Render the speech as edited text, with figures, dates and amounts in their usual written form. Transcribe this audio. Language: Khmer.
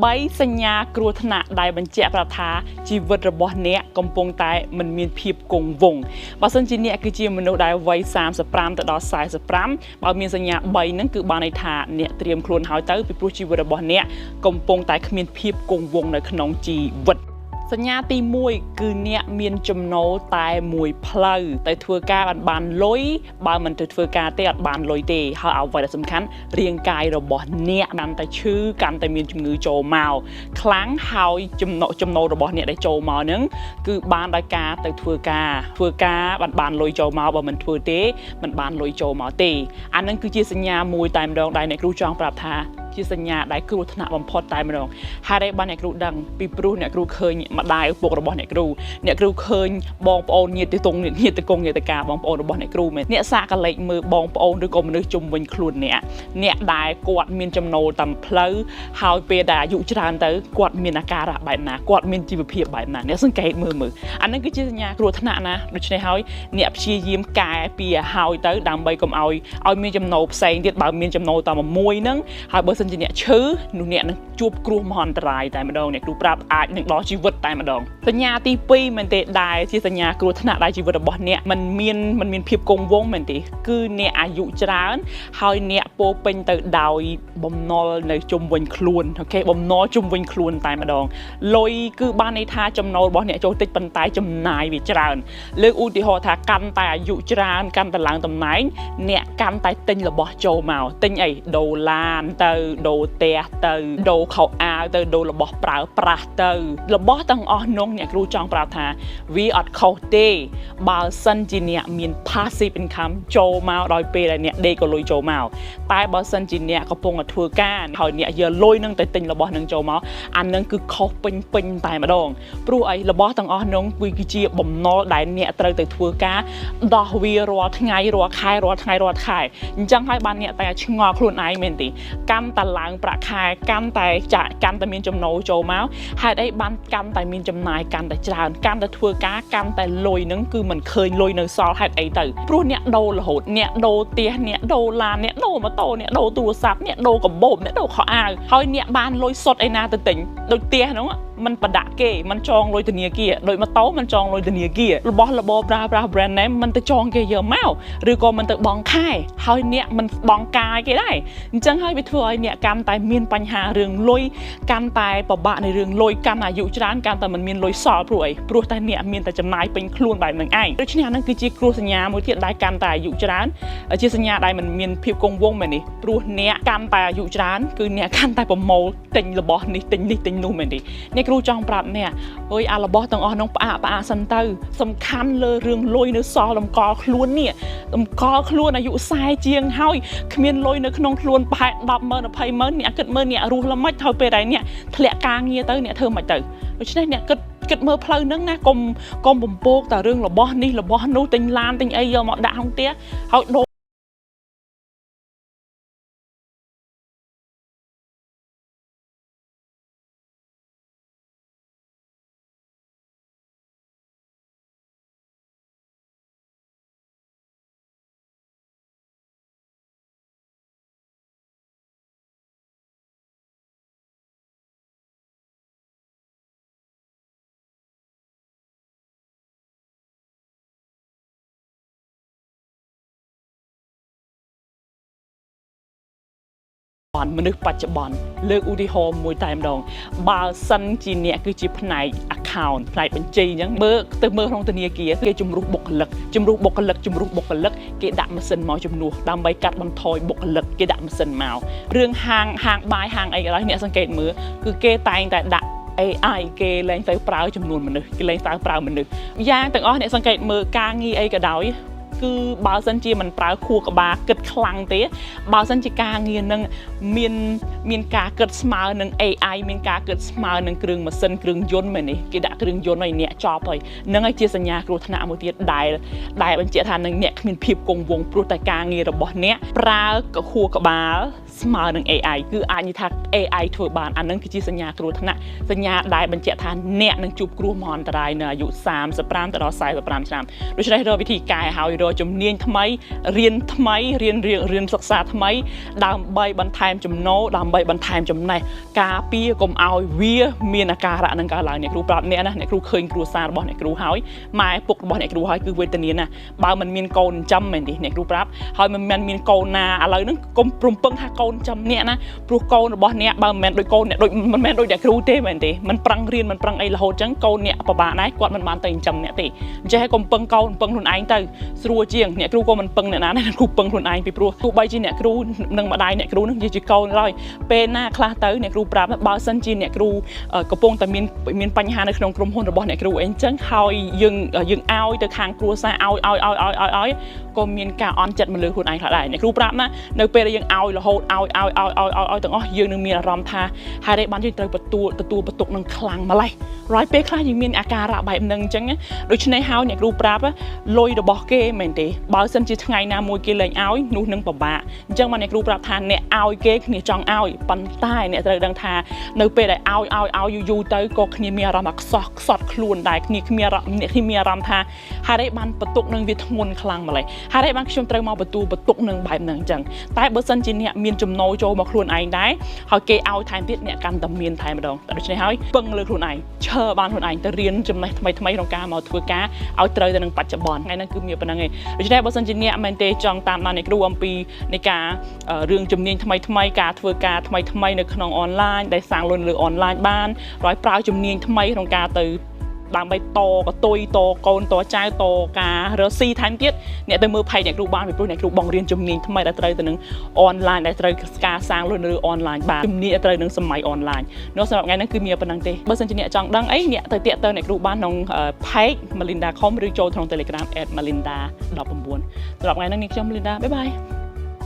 3សញ្ញាគ្រោះថ្នាក់ដែលបញ្ជាក់ប្រាប់ថាជីវិតរបស់អ្នកកំពុងតែមិនមានភាពគង់វង្សបើសិនជាអ្នកគឺជាមនុស្សដែលវ័យ35ទៅដល់45បើមានសញ្ញា3ហ្នឹងគឺបានន័យថាអ្នកត្រៀមខ្លួនហើយទៅពីព្រោះជីវិតរបស់អ្នកកំពុងតែគ្មានភាពគង់វង្សនៅក្នុងជីវិតសញ្ញាទី1គឺអ្នកមានចំណូលតែមួយផ្លូវតែធ្វើការបានលុយបើមិនទៅធ្វើការទេអត់បានលុយទេហើយអ្វីដែលសំខាន់រាងកាយរបស់អ្នកកាន់តែឈឺកាន់តែមានជំងឺចូលមកខ្លាំងហើយចំណូលរបស់អ្នកដែលចូលមកហ្នឹងគឺបានដោយការទៅធ្វើការបានលុយចូលមកបើមិនធ្វើទេមិនបានលុយចូលមកទេអាហ្នឹងគឺជាសញ្ញាមួយតែម្ដងដែលអ្នកគ្រូចង់ប្រាប់ថាជាសញ្ញាដែលគ្រោះថ្នាក់បំផុតតែម្ដងហើយដែលបានអ្នកគ្រូដឹងពីព្រោះអ្នកគ្រូឃើញម្ដាយឪពុករបស់អ្នកគ្រូឃើញបងប្អូនញាតិទងញាតិការបងប្អូនរបស់អ្នកគ្រូមែនអ្នកសាកលេខមើលបងប្អូនឬក៏មនុស្សជុំវិញខ្លួនអ្នកដែលគាត់មានចំណូលតាមផ្លូវហើយពេលដែលអាយុច្រើនទៅគាត់មានអាការៈបែបណាគាត់មានជីវភាពបែបណាអ្នកសង្កេតមើលអានឹងគឺជាសញ្ញាគ្រោះថ្នាក់ណាដូច្នេះហើយអ្នកព្យាយាមកែពីឲ្យទៅដើម្បីកុំឲ្យមានចំណូលផ្សេងទៀតបើមានចំណូលតែមួយហ្នឹងហើយបើជាអ្នកឈឺនោះអ្នកនឹងជួបគ្រោះមហន្តរាយតែម្ដងអ្នកគ្រូប្រាប់អាចនឹងដល់ជីវិតតែម្ដងសញ្ញាទី2មែនទេដែលជាសញ្ញាគ្រោះថ្នាក់ដែលជីវិតរបស់អ្នកมันមានភាពគង់វង្សមែនទេគឺអ្នកអាយុច្រើនហើយអ្នកពោពេញទៅដោយបំណុលនៅជុំវិញខ្លួនអូខេបំណុលជុំវិញខ្លួនតែម្ដងលុយគឺបានន័យថាចំណូលរបស់អ្នកចូលតិចប៉ុន្តែចំណាយវាច្រើនលើកឧទាហរណ៍ថាកាន់តែអាយុច្រើនកាន់តែឡើងតំណែងអ្នកកាន់តែទិញរបស់ចូលមកទិញអីដុល្លារទៅដូរផ្ទះទៅដូរខោអាវទៅដូររបស់ប្រើប្រាស់ទៅរបស់ទាំងអស់នោះអ្នកគ្រូចង់ប្រាប់ថាវាអត់ខុសទេបើសិនជាអ្នកមាន passive income ចូលមកដោយពេលដែលអ្នកដេកក៏លុយចូលមកតែបើសិនជាអ្នកកំពុងតែធ្វើការហើយអ្នកយកលុយនឹងទៅទិញរបស់នឹងចូលមកអានឹងគឺខុសពេញតែម្ដងព្រោះអីរបស់ទាំងអស់នោះវាគឺជាបំណុលដែលអ្នកត្រូវទៅធ្វើការដោះវារាល់ថ្ងៃរាល់ខែអញ្ចឹងហើយបានអ្នកតែឆ្ងល់ខ្លួនឯងមែនទេកាន់តែឡើងប្រាក់ខែកាន់តែមានចំណូលចូលមកហេតុអីបានកាន់តែមានចំណាយកាន់តែច្រើនកាន់តែធ្វើការកាន់តែលុយហ្នឹងគឺមិនឃើញលុយនៅសល់ហេតុអីទៅព្រោះអ្នកដូររហូតអ្នកដូរផ្ទះអ្នកដូរឡានអ្នកដូរម៉ូតូអ្នកដូរទូរស័ព្ទអ្នកដូរកាបូបអ្នកដូរខោអាវហើយអ្នកបានលុយសុទ្ធឯណាទៅទិញដូចផ្ទះហ្នឹងมันប្រដាក់គេมันចងលុយធនាគារដូចម៉ូតូมันចងលុយធនាគាររបស់របរប្រើប្រាស់ brand name มันទៅចងគេយកមកឬក៏มันទៅបង់ខែហើយអ្នកมันបង់កាយគេដែរអញ្ចឹងហើយវាធ្វើឲ្យអ្នកកាន់តែមានបញ្ហារឿងលុយកាន់តែពិបាកនៃរឿងលុយកាន់អាយុច្រើនកាន់តែមិនមានលុយសល់ព្រោះតែអ្នកមានតែចំណាយពេញខ្លួនបែបហ្នឹងឯងដូច្នេះអានឹងគឺជាគ្រោះសញ្ញាមួយទៀតដែលកាន់តែអាយុច្រើនជាសញ្ញាដែលមិនមានភាពគង់វង្សមែនទេព្រោះអ្នកកាន់តែអាយុច្រើនគឺអ្នកកាន់តែប្រមូលទិញរបស់នេះទិញនេះទិញនោះមែនទេអ្នកគ្រូចង់ប្រាប់អ្នកអើយអារបស់ទាំងអស់នោះផ្អាកសិនទៅសំខាន់លើរឿងលុយនៅសល់តម្កល់ខ្លួននេះតម្កល់ខ្លួនអាយុ40ជាងហើយគ្មានលុយនៅក្នុងខ្លួនប្រហែល10,000 20,000អ្នកគិតមើលអ្នករស់ល្មិចហើយពេលដែលអ្នកធ្លាក់ការងារទៅអ្នកធ្វើមិនទៅដូច្នេះអ្នកគិតមើលផ្លូវហ្នឹងណាកុំបំពោកតែរឿងរបស់នេះរបស់នោះទិញឡានទិញអីយកមកដាក់ក្នុងផ្ទះហើយដូរមនុស្សបច្ចុប្បន្នលើកឧទាហរណ៍មួយតែម្ដងបើសិនជាអ្នកគឺជាផ្នែក account ផ្នែកបញ្ជីអញ្ចឹងមើលក្នុងធនាគារគេជំរុះបុគ្គលិកគេដាក់ម៉ាស៊ីនមកជំនួសដើម្បីកាត់បន្ថយបុគ្គលិកគេដាក់ម៉ាស៊ីនមករឿងហាងបាយហាងអីក៏ដោយអ្នកសង្កេតមើលគឺគេតែងតែដាក់ AI គេលែងទៅប្រើចំនួនមនុស្សគេលែងទៅប្រើមនុស្សយ៉ាងទាំងអស់អ្នកសង្កេតមើលការងារអីក៏ដោយគឺបើសិនជាមិនប្រើខួរក្បាលគិតខ្លាំងទេបើសិនជាការងារនឹងមានការគិតស្មើនឹង AI មានការគិតស្មើនឹងគ្រឿងម៉ាស៊ីនគ្រឿងយន្តមែនទេគេដាក់គ្រឿងយន្តឲ្យអ្នកចប់ហើយនឹងហើយជាសញ្ញាគ្រោះថ្នាក់មួយទៀតដែលបញ្ជាក់ថានឹងអ្នកគ្មានភាពគង់វង្សព្រោះតែការងាររបស់អ្នកប្រើខួរក្បាល ស្មើនឹង AI គឺអាចនិយាយថា AI ធ្វើបានអានឹងគឺជាសញ្ញាគ្រោះថ្នាក់សញ្ញាដែលបញ្ជាក់ថាអ្នកនឹងជួបគ្រោះមហន្តរាយនៅអាយុ35ទៅដល់45ឆ្នាំដូច្នេះរកវិធីកែហើយរកជំនាញថ្មីរៀនថ្មីរៀនសិក្សាថ្មីដើម្បីបន្ថែមចំណូលដើម្បីបន្ថែមចំណេះការពារកុំឲ្យវាមានអាការៈនឹងកើតឡើងអ្នកគ្រូប្រាប់អ្នកណាអ្នកគ្រូឃើញគ្រួសាររបស់អ្នកគ្រូហើយម៉ែពុករបស់អ្នកគ្រូហើយគឺវេទនាណាស់បើមិនមានកូនចិញ្ចឹមមែនទេអ្នកគ្រូប្រាប់ហើយមិនមានកូនណាឥឡូវហ្នឹងកុំព្រមពឹងថាកូនចិញ្ចឹមអ្នកណាព្រោះកូនរបស់អ្នកបើមិនមែនដូចកូនអ្នកដូចមិនមែនដូចអ្នកគ្រូទេមែនទេមិនប្រឹងរៀនមិនប្រឹងអីរហូតចឹងកូនអ្នកពិបាកដែរគាត់មិនបានទៅចិញ្ចឹមអ្នកទេអញ្ចឹងឲ្យកុំពឹងកូនពឹងខ្លួនឯងទៅស្រួលជាងអ្នកគ្រូក៏មិនពឹងអ្នកណាដែរអ្នកគ្រូពឹងខ្លួនឯងពីព្រោះទោះបីជាអ្នកគ្រូនិងម្ដាយអ្នកគ្រូនឹងជាកូនហើយពេលណាខ្លះទៅអ្នកគ្រូប្រាប់បើសិនជាអ្នកគ្រូកំពុងតែមានបញ្ហានៅក្នុងក្រុមហ៊ុនរបស់អ្នកគ្រូអីចឹងហើយយើងឲ្យទៅខាងគ្រួសារឲ្យក៏មានការអន់ចិត្តមកលើខ្លួនឯងខ្លះដែរអ្នកគ្រូប្រាប់ណានៅពេលដែលយើងឲ្យរហូតឲ្យទាំងអស់យើងនឹងមានអារម្មណ៍ថាហើយបានយើងត្រូវទទួលបន្ទុកនឹងខ្លាំងម្ល៉េះរាល់ពេលខ្លះយើងមានអាការៈបែបហ្នឹងអញ្ចឹងដូច្នេះហើយអ្នកគ្រូប្រាប់លុយរបស់គេមែនទេបើសិនជាថ្ងៃណាមួយគេលែងឲ្យនោះនឹងពិបាកអញ្ចឹងមកអ្នកគ្រូប្រាប់ថាអ្នកឲ្យគេគ្នាចង់ឲ្យប៉ុន្តែអ្នកត្រូវដឹងថានៅពេលដែលឲ្យយូរទៅក៏គ្នាមានអារម្មណ៍ខ្សត់ខ្លួនដែរគ្នាមានអារម្មណ៍ថាហើយបានបន្ទុកនឹងវាធ្ងន់ខ្លាំងម្ល៉េះហើយបានខ្ញុំត្រូវមកបន្ទុកនឹងបែបហ្នឹងអញ្ចឹងតែបើសិនជាអ្នកមានចំណូលចូលមកខ្លួនឯងដែរហើយគេឲ្យថែមទៀតអ្នកកាន់តែមានថែមម្ដងដូច្នេះហើយពឹងលើខ្លួនឯងឈើបានខ្លួនឯងទៅរៀនចំណេះថ្មីក្នុងការមកធ្វើការឲ្យត្រូវទៅនឹងបច្ចុប្បន្នថ្ងៃហ្នឹងគឺមានប៉ុណ្្នឹងឯងដូច្នេះបើសិនជាអ្នកមែនទេចង់តាមដានអ្នកគ្រូអំពីនៃការរឿងជំនាញថ្មីការធ្វើការថ្មីនៅក្នុងអនឡាញដែលសាងលុនលើអនឡាញបានហើយប្រើជំនាញថ្មីក្នុងការទៅដើម្បីតកតុយតកូនតចៅតការរកស៊ីថែមទៀតអ្នកទៅមើលផេកអ្នកគ្រូបានពីព្រោះអ្នកគ្រូបង្រៀនជំនាញថ្មីដែលត្រូវទៅនឹងអនឡាញដែលត្រូវការសាងលុនលើអនឡាញបានជំនាញត្រូវនឹងសម័យអនឡាញនោះសម្រាប់ថ្ងៃនេះគឺមានប៉ុណ្្នឹងទេបើសិនជាអ្នកចង់ដឹងអីអ្នកទៅតាក់ទងអ្នកគ្រូបានក្នុងផេក Melinda.com ឬចូលក្នុង Telegram @melinda19 សម្រាប់ថ្ងៃនេះខ្ញុំ Melinda បាយបាយ